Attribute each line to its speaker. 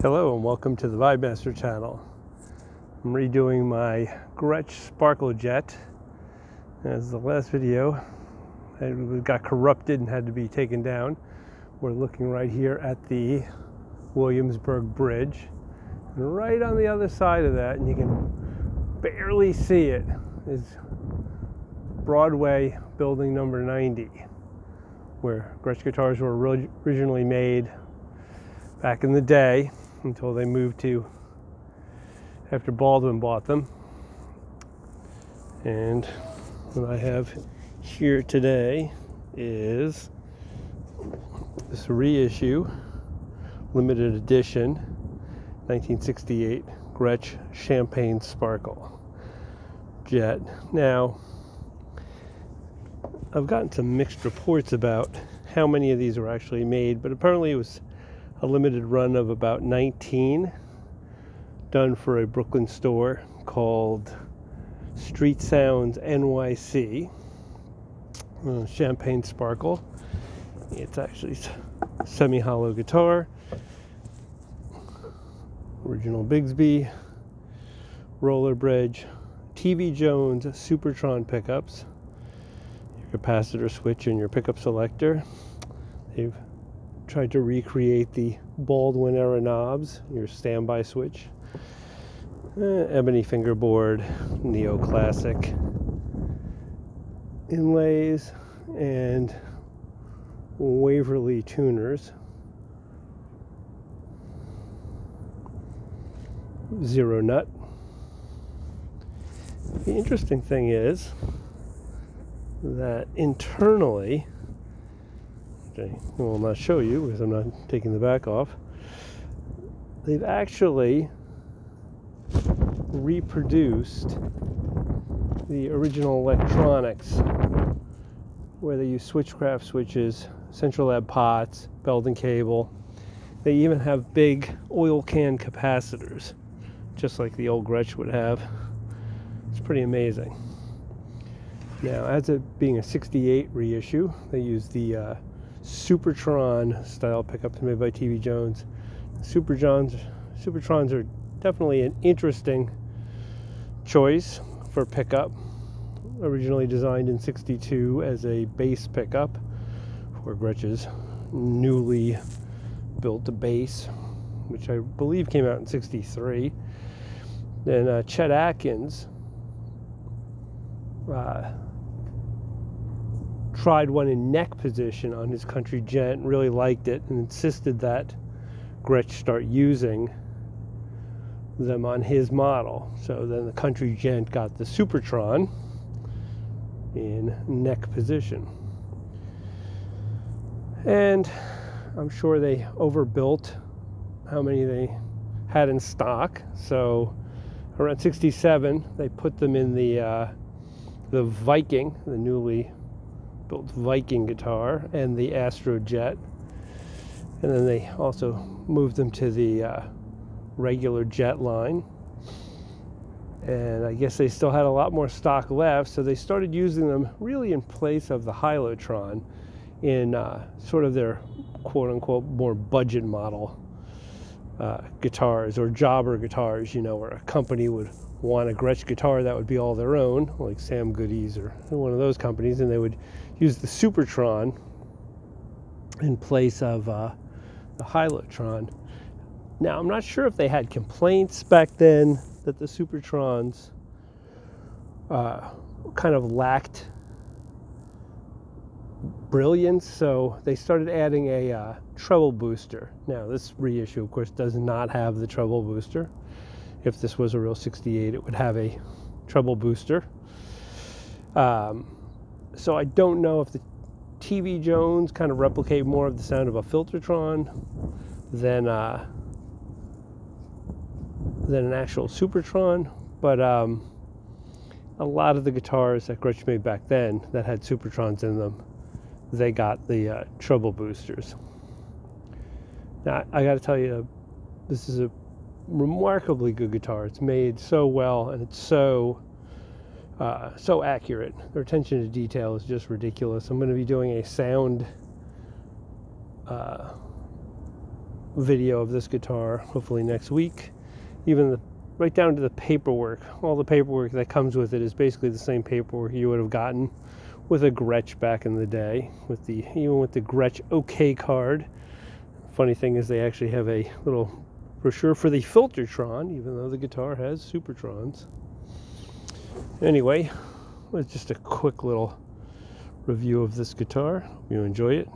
Speaker 1: Hello and welcome to the Vibe Master channel. I'm redoing my Gretsch Sparkle Jet. As the last video, it got corrupted and had to be taken down. We're looking right here at the Williamsburg Bridge. And right on the other side of that, and you can barely see it, is Broadway building number 90, where Gretsch guitars were originally made back in the day, until they moved to after Baldwin bought them. And what I have here today is this reissue, limited edition, 1968 Gretsch Champagne Sparkle Jet. Now, I've gotten some mixed reports about how many of these were actually made, but apparently it was a limited run of about 19 done for a Brooklyn store called Street Sounds NYC. Champagne Sparkle. It's actually semi-hollow guitar, original Bigsby, roller bridge, TV Jones Supertron pickups, your capacitor switch and your pickup selector. They've tried to recreate the Baldwin era knobs, your standby switch, ebony fingerboard, neoclassic inlays, and Waverly tuners, zero nut. The interesting thing is that internally, I will not show you because I'm not taking the back off, they've actually reproduced the original electronics, where they use switchcraft switches, central lab pots, belt and cable. They even have big oil can capacitors, just like the old Gretsch would have. It's pretty amazing. Now, as it being a 68 reissue, they use the Supertron style pickups made by TV Jones. Supertrons are definitely an interesting choice for pickup. Originally designed in '62 as a bass pickup for Gretsch's newly built bass, which I believe came out in '63. Then Chet Atkins tried one in neck position on his Country Gent, really liked it, and insisted that Gretsch start using them on his model. So then the Country Gent got the Supertron in neck position. And I'm sure they overbuilt how many they had in stock. So around '67, they put them in the Viking, the newly built Viking guitar, and the Astro Jet, and then they also moved them to the regular Jet line. And I guess they still had a lot more stock left, so they started using them really in place of the Hylotron in sort of their quote-unquote more budget model guitars, or jobber guitars, you know, where a company would want a Gretsch guitar that would be all their own, like Sam Goody's or one of those companies, and they would use the Supertron in place of the Hylotron. Now, I'm not sure if they had complaints back then that the Supertrons kind of lacked brilliance, so they started adding a treble booster. Now, this reissue, of course, does not have the treble booster. If this was a real 68, it would have a treble booster. So I don't know if the TV Jones kind of replicate more of the sound of a Filtertron than an actual Supertron, but a lot of the guitars that Gretsch made back then that had Supertrons in them, they got the treble boosters. Now, I got to tell you, this is a remarkably good guitar. It's made so well, and it's so accurate. Their attention to detail is just ridiculous. I'm going to be doing a sound video of this guitar, hopefully next week. Even right down to the paperwork. All the paperwork that comes with it is basically the same paperwork you would have gotten with a Gretsch back in the day, even with the Gretsch OK card. Funny thing is they actually have a little brochure for the filter tron, even though the guitar has super trons. Anyway, it's just a quick little review of this guitar. Hope you enjoy it.